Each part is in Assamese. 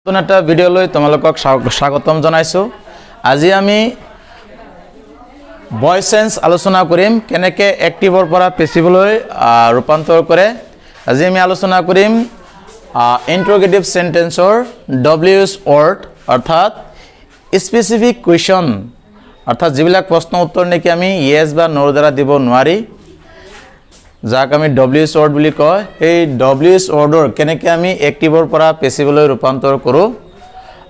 নতুন এটা ভিডিও লৈ তোমালোকক স্বাগতম জনাইছো। আজি আমি ভয়েস সেন্স আলোচনা কৰিম কেনেকৈ এক্টিভৰ পৰা পেসিভলৈ ৰূপান্তৰ কৰে। আজি আমি আলোচনা কৰিম ইন্টাৰোগেটিভ সেন্টেন্সৰ ডব্লিউএছ ওয়াৰ্ড অৰ্থাৎ স্পেসিফিক কোয়েশ্চন অৰ্থাৎ যিবিলাক প্ৰশ্ন উত্তৰ নেকি আমি ইয়েস বা নোৰ দ্বাৰা দিব নোৱাৰি যাক আমি ডব্লিউএছ ওয়াৰ্ড বুলি কয়। এই ডব্লিউএছ ওয়াৰ্ডৰ কেনেকৈ আমি এক্টিভৰ পৰা পেসিভলৈ ৰূপান্তৰ কৰোঁ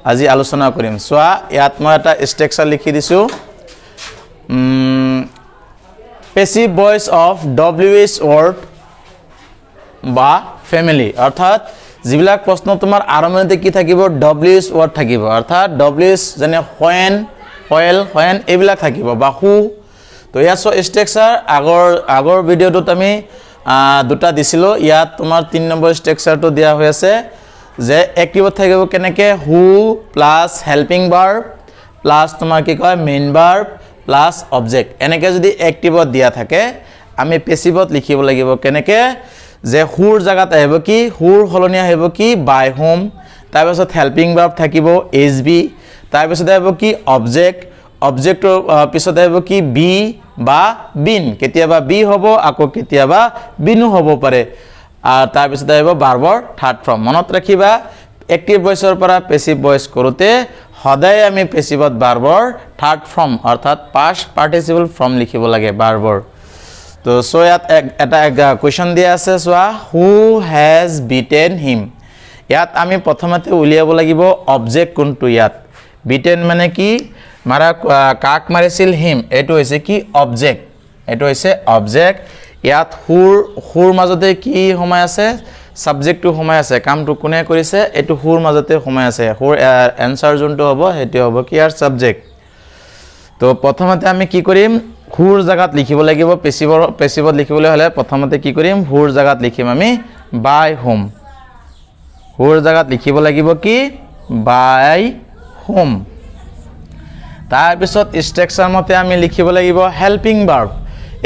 আজি আলোচনা কৰিম। সোয়া ইয়াত মই এটা স্ট্ৰাকচাৰ লিখি দিছো পেসিভ ভয়েস অফ ডব্লিউএছ ওয়াৰ্ড বা ফ্যামিলি অৰ্থাৎ যিবিলাক প্ৰশ্ন তোমাৰ আৰম্ভণিতে কি থাকিব ডব্লিউএছ ওয়াৰ্ড থাকিব অৰ্থাৎ ডব্লিউএছ যেনে হোয়েন এইবিলাক থাকিব বা হু। তো ইয়াত স্ট্ৰাকচাৰ আগৰ ভিডিওটোত আমি দুটা দিছিলো। ইয়াত তোমাৰ 3 নম্বৰ স্ট্রাকচারটো দিয়া হৈ আছে যে এক্টিভত থাকিব কেনেকৈ who plus helping verb plus তোমাৰ কি কয় মেইন ভার্ব প্লাস অবজেক্ট। এনেকৈ যদি এক্টিভত দিয়া থাকে আমি পেসিভত লিখিব লাগিব কেনেকৈ যে হুৰ জায়গাত আহিব কি হুৰ হলনি আহিব কি বাই হোম, তাৰ পিছত হেল্পিং ভাৰ্ব থাকিব এজ বি, তাৰ পিছত আহিব কি অবজেক্ট, অবজেক্টৰ পিছত আহিব কি বি বা বিন, কেতিয়াবা বি হ'ব আকৌ কেতিয়াবা বিনু হ'ব পাৰে। আৰু তাৰ পিছত আহিব ভাৰ্বৰ থাৰ্ড ফৰ্ম। মনত ৰাখিবা এক্টিভ ভয়েসৰ পৰা পেসিভ ভয়েস কৰোতে সদায় আমি পেসিভত ভাৰ্বৰ থাৰ্ড ফৰ্ম অৰ্থাৎ পাস্ট পাৰ্টিসিপল ফৰ্ম লিখিব লাগে ভাৰ্বৰ। তো সো ইয়াত এটা কোয়েশ্চন দিয়া আছে সোয়া হু হ্যাজ বিটেন হিম। ইয়াত আমি প্ৰথমতে উলিয়াব লাগিব অবজেক্ট কোনটো। ইয়াত বিটেন মানে কি মাৰা কাক মাৰিছিল হিম, এইটো হৈছে কি অবজেক্ট, এইটো হৈছে অবজেক্ট। ইয়াত হুৰ মাজতে কি সোমাই আছে সাবজেক্টটো সোমাই আছে, কামটো কোনে কৰিছে এইটো হুৰ মাজতে সোমাই আছে। হুৰ এনসাৰ যোনটো হ'ব সেইটো হ'ব কি আৰ সাবজেক্ট। তো প্ৰথমতে আমি কি কৰিম হুৰ জায়গাত লিখিব লাগিব পেসিভত লিখিবলৈ হলে প্ৰথমতে কি কৰিম হুৰ জায়গাত লিখিম আমি বাই হোম। হুৰ জায়গাত লিখিব লাগিব কি বাই হোম। তাৰ পিছত স্ট্ৰাকচাৰ মতে আমি লিখিব লাগিব হেল্পিং ভাৰ্ব।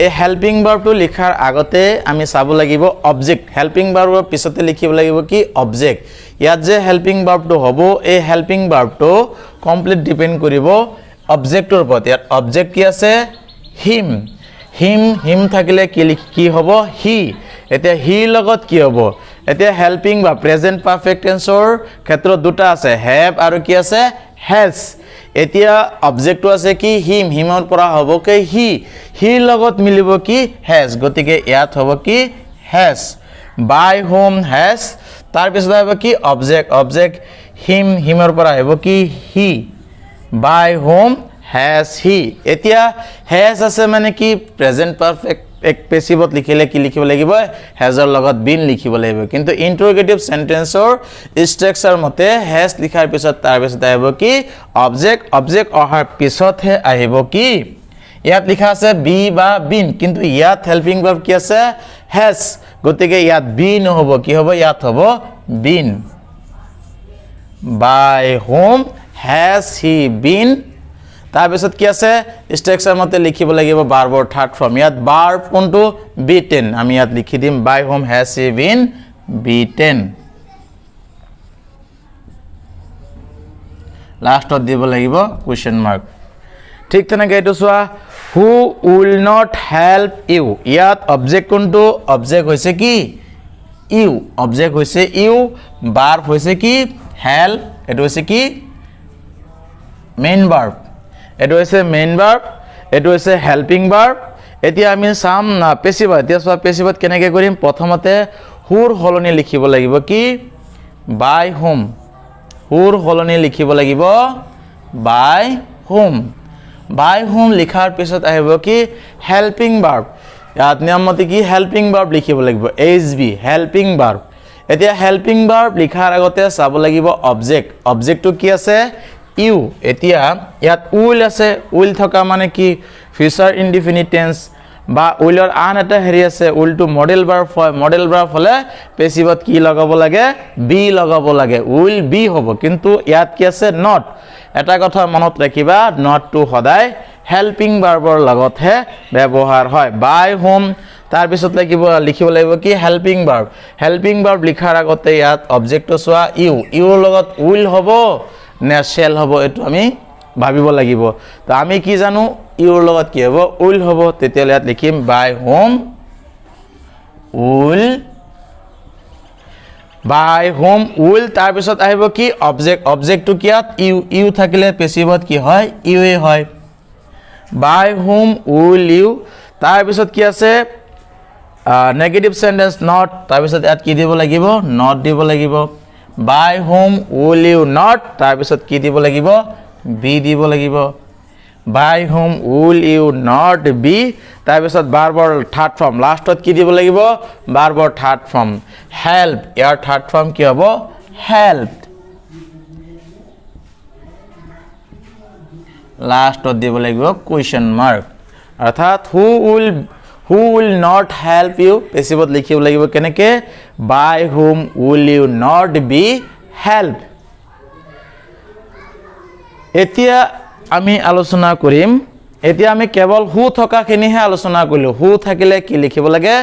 এই হেল্পিং ভাৰ্বটো লিখাৰ আগতে আমি চাব লাগিব অবজেক্ট। হেল্পিং ভাৰ্বৰ পিছতে লিখিব লাগিব কি অবজেক্ট। ইয়াত যে হেল্পিং ভাৰ্বটো হ'ব এই হেল্পিং ভাৰ্বটো কমপ্লিট ডিপেন্ড কৰিব অবজেক্টৰ ওপৰত। ইয়াত অবজেক্ট কি আছে হিম, হিম থাকিলে কি হ'ব হি। এতিয়া হি লগত কি হ'ব এতিয়া হেল্পিং বা প্ৰেজেন্ট পাৰফেক্ট টেন্সৰ ক্ষেত্ৰত দুটা আছে হ্যাভ আৰু কি আছে হ্যাজ। এতিয়া অবজেক্টটো আছে কি হিম, হিমৰ পৰা হ'ব কি হিৰ লগত মিলিব কি হ্যাজ, গতিকে ইয়াত হ'ব কি হ্যাজ। বাই হোম হ্যাজ, তাৰ পিছত হ'ব কি অবজেক্ট হিমৰ পৰা আহিব কি হি, বাই হোম হ্যাজ হি। এতিয়া হ্যাজ আছে মানে কি প্ৰেজেন্ট পাৰফেক্ট পেসিভত লিখিলে কি লিখিব লাগিব হ্যাজৰ লগত বিন লিখিব লাগিব। কিন্তু ইন্টাৰোগেটিভ সেন্টেন্সৰ স্ট্ৰাকচাৰ মতে হ্যাজ লিখাৰ পিছত তাৰ পিছত আহিব কি অবজেক্ট অহাৰ পিছতহে আহিব কি ইয়াত লিখা আছে বি বা বিন, কিন্তু ইয়াত হেল্পিং ভার্ব কি আছে হ্যাজ, গতিকে ইয়াত বি নহব কি হ'ব ইয়াত হ'ব been. By whom has he been. তাৰ পিছত কি আছে স্ট্ৰাকচাৰ মতে লিখিব লাগিব ভাৰ্বৰ থাৰ্ড ফৰ্ম। ইয়াত ভার্ব কোনটো বিটেন, আমি ইয়াত লিখি দিম by whom has he been beaten. লাষ্টত দিব লাগিব কুৱেশ্যন মাৰ্ক। ঠিক তেনেকৈ এইটো চোৱা who will not help you. ইয়াত অবজেক্ট কোনটো অবজেক্ট হৈছে কি ইউ, অবজেক্ট হৈছে ইউ, ভার্ব হৈছে কি হেল্প, এইটো হৈছে কি মেইন ভার্ব, এইটো হৈছে মেইন ভার্ব, এইটো হৈছে হেল্পিং ভার্ব। এতিয়া আমি চাম পেসিভত। এতিয়া চোৱা পেসিভত কেনেকৈ কৰিম প্ৰথমতে হুৰ হলনি লিখিব লাগিব কি বাই হোম, হুৰ হলনি লিখিব লাগিব বাই হোম। বাই হোম লিখাৰ পিছত আহিব কি হেল্পিং ভাৰ্ব। ইয়াত নিয়মমতে কি হেল্পিং ভাৰ্ব লিখিব লাগিব এইচ বি হেল্পিং ভাৰ্ব। এতিয়া হেল্পিং ভাৰ্ব লিখাৰ আগতে চাব লাগিব অবজেক্টটো কি আছে ইউ। এতিয়া ইয়াত উইল আছে, উইল থকা মানে কি ফিউচার ইনডিফিনিট টেন্স বা উইলৰ আন এটা হেৰি আছে উইলটো মডেল ভার্ব হয়। মডেল ভার্ব হলে পেসিভত কি লগাব লাগে বি লগাব লাগে, উইল বি হ'ব। কিন্তু ইয়াত কি আছে নট। এটা কথা মনত ৰাখিবা নটটো সদায় হেল্পিং ভাৰ্বৰ লগতহে ব্যৱহাৰ হয়। বাই হোম তাৰ পিছত লিখিব লাগিব কি হেল্পিং ভাৰ্ব লিখাৰ আগতে ইয়াত অবজেক্টটো চোৱা ইউৰ লগত উইল হ'ব নে শেল হ'ব এটো আমি ভাবিব লাগিব তো আমি কি জানো ইউৰ লগত কি হ'ব উইল হ'ব তেতিয়ালে ইয়াত লিখিম বাই হোম উইল তাৰ পিছত আহিব কি অবজেক্টটো কি ইয়াত ইউ থাকিলে পেছিভত কি হয় ইউৱে হয় বাই হোম উইল ইউ তাৰ পিছত কি আছে নেগেটিভ সেন্টেন্স নট তাৰ পিছত ইয়াত কি দিব লাগিব নট দিব লাগিব by home will you not তাৰ পিছত কি দিব লাগিব বি দিব লাগিব by home will you not be তাৰ পিছত ভাৰ্বৰ থাৰ্ড ফৰ্ম লাষ্টত কি দিব লাগিব ভাৰ্বৰ থাৰ্ড ফৰ্ম হেল্প ইয়াৰ থাৰ্ড ফৰ্ম কি হ'ব হেল্পড লাষ্টত দিব লাগিব কোৱেশ্চন মাৰ্ক অৰ্থাৎ who will not help you পেছিভত লিখিব লাগিব কেনেকে by home will you not be help এতিয়া আমি আলোচনা কৰিম এতিয়া আমি কেৱল হু থকাখিনিহে আলোচনা কৰিলো হু থাকিলে কি লিখিব লাগে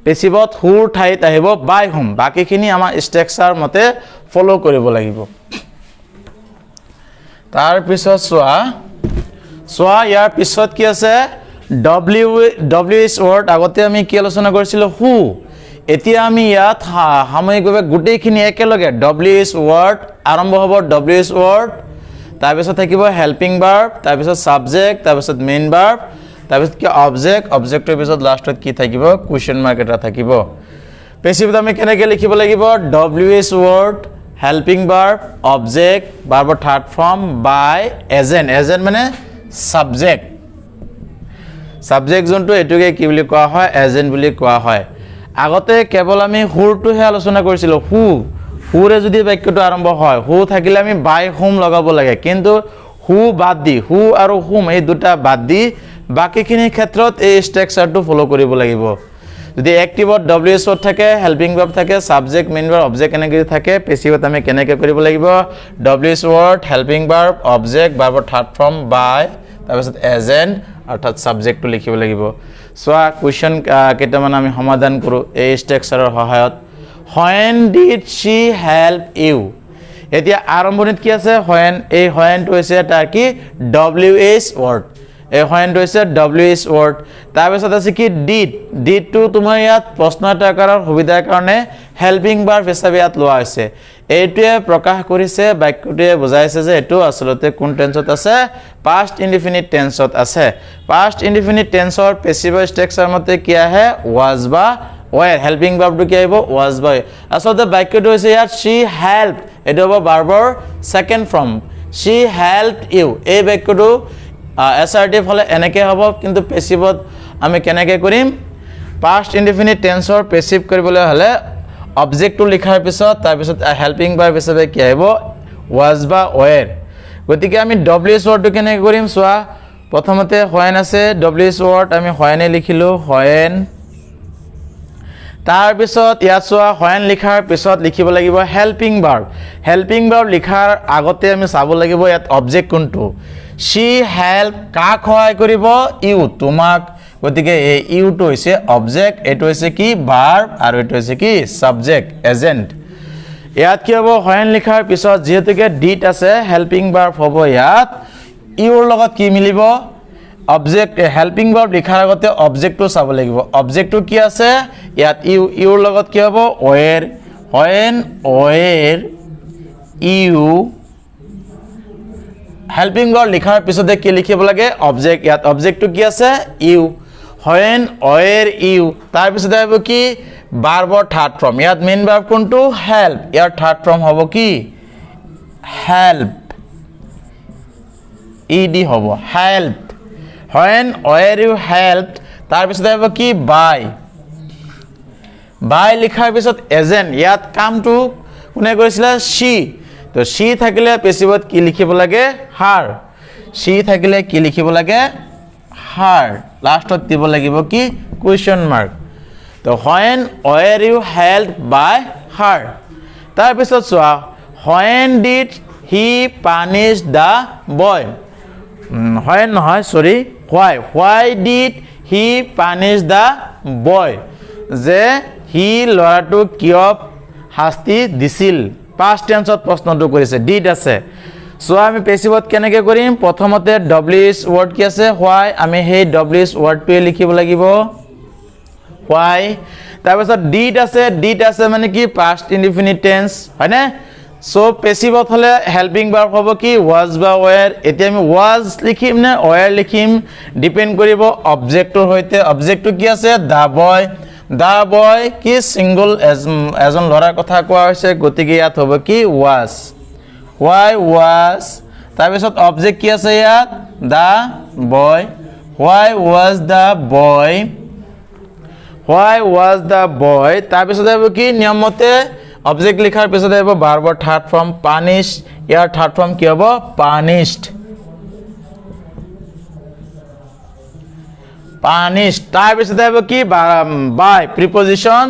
পেছিভত হুৰ ঠাইত আহিব বাই হোম বাকিখিনি আমাৰ ষ্ট্ৰাকচাৰ মতে ফলো কৰিব লাগিব তাৰ পিছত চোৱা ইয়াৰ পিছত কি আছে WH word আগতে আমি কি আলোচনা কৰিছিলো হু এতিয়া আমি ইয়াত সাময়িকভাৱে গোটেইখিনি একেলগে WH word আৰম্ভ হ'ব WH word তাৰ পিছত থাকিব হেল্পিং ভাৰ্ব তাৰ পিছত সাবজেক্ট তাৰ পিছত মেইন ভাৰ্ব তাৰ পিছত কি অবজেক্টৰ পিছত লাষ্টত কি থাকিব কোৱেশ্চন মাৰ্ক এটা থাকিব পেছিভত আমি কেনেকৈ লিখিব লাগিব WH word helping verb object ভাৰ্বৰ থাৰ্ড ফৰ্ম বাই এজেন্ট মানে সাবজেক্ট যোনটো এটোকে কি বুলি কোৱা হয় এজেন্ট বুলি কোৱা হয় আগতে কেৱল আমি হুৰটোহে আলোচনা কৰিছিলো হুৰে যদি বাক্যটো আৰম্ভ হয় হু থাকিলে আমি বাই হোম লগাব লাগে কিন্তু হু বাদ দি হু আৰু হুম এই দুটা বাদ দি বাকিখিনি ক্ষেত্ৰত এই ষ্ট্ৰাকচাৰটো ফলো কৰিব লাগিব যদি এক্টিভত WH word থাকে হেল্পিং ভাৰ্ব থাকে সাবজেক্ট মেইন ভাৰ্ব অবজেক্ট এনেকৈ থাকে পেছিভত আমি কেনেকৈ কৰিব লাগিব WH word helping verb object ভাৰ্বৰ থাৰ্ড ফৰ্ম বাই তাৰপিছত এজেন্ট অৰ্থাৎ সাবজেক্টটো লিখিব লাগিব সোৱা কোৱেশ্চন কেইটামান আমি সমাধান কৰো এই ষ্ট্ৰাকচাৰৰ সহায়ত when did she help you এতিয়া আৰম্ভণিত কি আছে when টো হৈছে তাৰ কি WH word এই when টো হৈছে WH word তাৰ পিছত আছে কি did টো তোমাৰ ইয়াত প্ৰশ্ন এটা কৰাৰ সুবিধাৰ কাৰণে হেল্পিং ভাৰ্ব হিচাপে ইয়াত লোৱা হৈছে এইটোৱে প্ৰকাশ কৰিছে বাক্যটোৱে বুজাইছে যে এটো আসলতে কোন টেন্সত আছে past indefinite টেন্সত আছে past indefinite টেন্সৰ পেছিভ ষ্ট্ৰাকচাৰ মতে কি আহে was বা were হেল্পিং ভাৰ্বটো কি আহিব was by আসলতে বাক্যটো হৈছে ইয়াত she helped এটো হ'ব ভাৰ্বৰ second form she helped you এই বাক্যটো assertive হলে এনেকে হ'ব কিন্তু পেছিভত আমি কেনেকে কৰিম past indefinite টেন্সৰ পেছিভ কৰিবলৈ হলে অবজেক্টটো লিখাৰ পিছত তাৰ পিছত হেল্পিং ভাৰ্ব হিচাপে কি আহিব was বা were গতিকে আমি WH wordটো কেনেকে কৰিম সোৱা প্ৰথমতে when আছে WH word আমি when লিখিলো when তাৰ পিছত ইয়াত সোৱা when লিখাৰ পিছত লিখিব লাগিব হেল্পিং ভাৰ্ব লিখাৰ আগতে আমি চাব লাগিব ইয়াত অবজেক্ট কোনটো she help কাক সহায় কৰিব ইউ তোমাক গতিকে এই ইউ টো হৈছে অবজেক্ট এটো হৈছে কি ভাৰ্ব আৰু এটো হৈছে কি সাবজেক্ট এজেন্ট ইয়াত কি হ'ব when লিখাৰ পিছত যেহেতুকে ডিড আছে হেল্পিং ভাৰ্ব হ'ব ইয়াত ইউৰ লগত কি মিলিব অবজেক্ট হেল্পিং ভাৰ্ব লিখাৰ আগতে অবজেক্টটো চাব লাগিব অবজেক্টটো কি আছে ইয়াত ইউৰ লগত কি হ'ব were when were you helping verb লিখাৰ পিছতে কি লিখিব লাগে অবজেক্ট ইয়াত অবজেক্টটো কি আছে ইউ when were ইউ তাৰ পিছতে হ'ব কি ভাৰ্বৰ থাৰ্ড ফৰ্ম ইয়াত মেইন ভাৰ্ব কোনটো হেল্প ইয়াৰ থাৰ্ড ফৰ্ম হ'ব কি হেল্প ed হ'ব help when were you helped তাৰ পিছতে হ'ব কি বাই লিখাৰ পিছত এজেন্ট ইয়াত কামটো কোনে কৰিছিল she তো she থাকিলে পেছিভত কি লিখিব লাগে her she থাকিলে কি লিখিব লাগে her লাষ্টত দিব লাগিব কি কোৱেশ্চন মাৰ্ক তো when were you helped by her তাৰ পিছত সোৱা when did he punish the boy when নহয় sorry why did he punish the boy যে হি ল'ৰাটোক কিয় শাস্তি দিছিল past tense ত প্ৰশ্নটো কৰিছে did আছে সো আমি পেছিভত কেনেকৈ কৰিম প্ৰথমতে w's word কি আছে why আমি সেই w's wordটোৱে লিখিব লাগিব why তাৰপিছত did আছে মানে কি past indefinite tense হয় না সো পেছিভত হলে হেল্পিং ভার্ব হ'ব কি was বা were এতিয়া আমি was লিখিম না were লিখিম ডিপেন্ড কৰিব অবজেক্টৰ হৈতে অবজেক্টটো কি আছে the boy কি সিঙ্গল এজন লৰাৰ কথা কোৱা হৈছে গতিকে ইয়াত হ'ব কি was why was তাৰপিছত অবজেক্ট কি আছে ইয়াত the boy why was the boy তাৰপিছত হ'ব কি নিয়মতে অবজেক্ট লিখাৰ পিছত হ'ব ভাৰ্বৰ থাৰ্ড ফৰ্ম পানিশ ইয়াৰ থাৰ্ড ফৰ্ম কি হ'ব punished তাৰপিছত হ'ব কি by preposition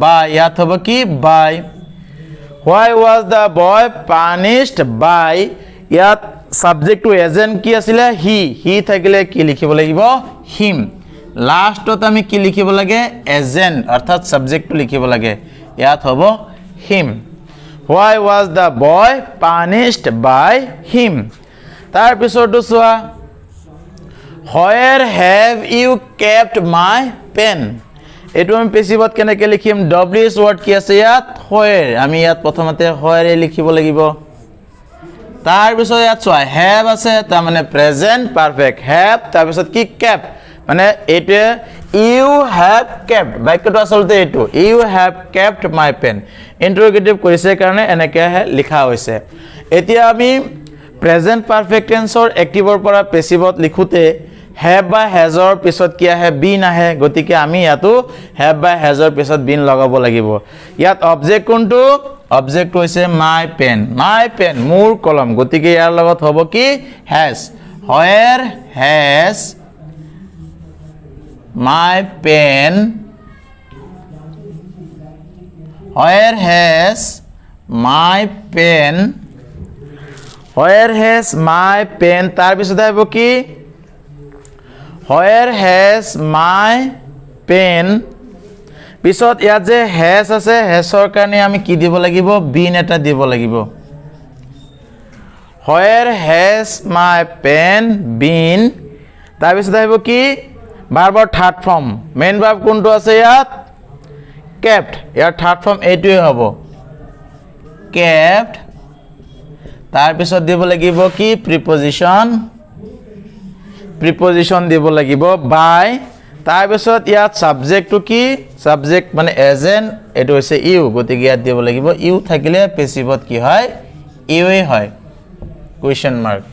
by ইয়াত হ'ব কি by why was the boy punished by ইয়াত সাবজেক্ট টু এজেন্ট কি আছিল হি থাকিলে কি লিখিব লাগিব him লাষ্টত আমি কি লিখিব লাগে এজেন্ট অৰ্থাৎ সাবজেক্ট টু লিখিব লাগে ইয়াত হ'ব him why was the boy punished by him তাৰ পিছৰটো চোৱা where have you kept my pen এটো আমি পেছিভত কেনেকৈ লিখিম w's word কি আছে ইয়াত where আমি ইয়াত প্ৰথমতে where লিখিব লাগিব তাৰ পিছত ইয়াত চোৱা have আছে তাৰ মানে প্ৰেজেন্ট পাৰফেক্ট have তাৰ পিছত কি kept মানে এটো you have kept বাক্যটো আসলতে এটো you have kept my pen interrogative কৰিছে কাৰণে এনেকৈ লিখা হৈছে এতিয়া আমি প্ৰেজেন্ট পাৰফেক্ট টেন্সৰ এক্টিভৰ পৰা পেছিভত লিখোতে have বা has ৰ পিছত কি আহে been আহে গতিকে আমি ইয়াতো have বা has ৰ পিছত been লগাব লাগিব ইয়াত অবজেক্ট কোনটো অবজেক্ট হৈছে my pen মোৰ কলম গতিকে ইয়াৰ লগত হ'ব কি has where has my pen where has my pen তাৰ পিছত আহিব কি where has my pen পিছত ইয়াত যে has আছে hasৰ কাৰণে আমি কি দিব লাগিব been এটা দিব লাগিব where has my pen been তাৰ পিছত আহিব কি ভাৰ্বৰ থাৰ্ড ফৰ্ম মেইন ভাৰ্ব কোনটো আছে ইয়াত kept ইয়াৰ থাৰ্ড ফৰ্ম এইটোৱে হ'ব kept তাৰ পিছত দিব লাগিব কি প্ৰিপজিশন দিব লাগিব by তাৰ পিছত ইয়াত সাবজেক্টটো কি সাবজেক্ট মানে এজেন্ট এটো হৈছে ইউ গতিকে ইয়াত দিব লাগিব ইউ থাকিলে পেছিভত কি হয় ইউই হয় কোৱেশ্চন মাৰ্ক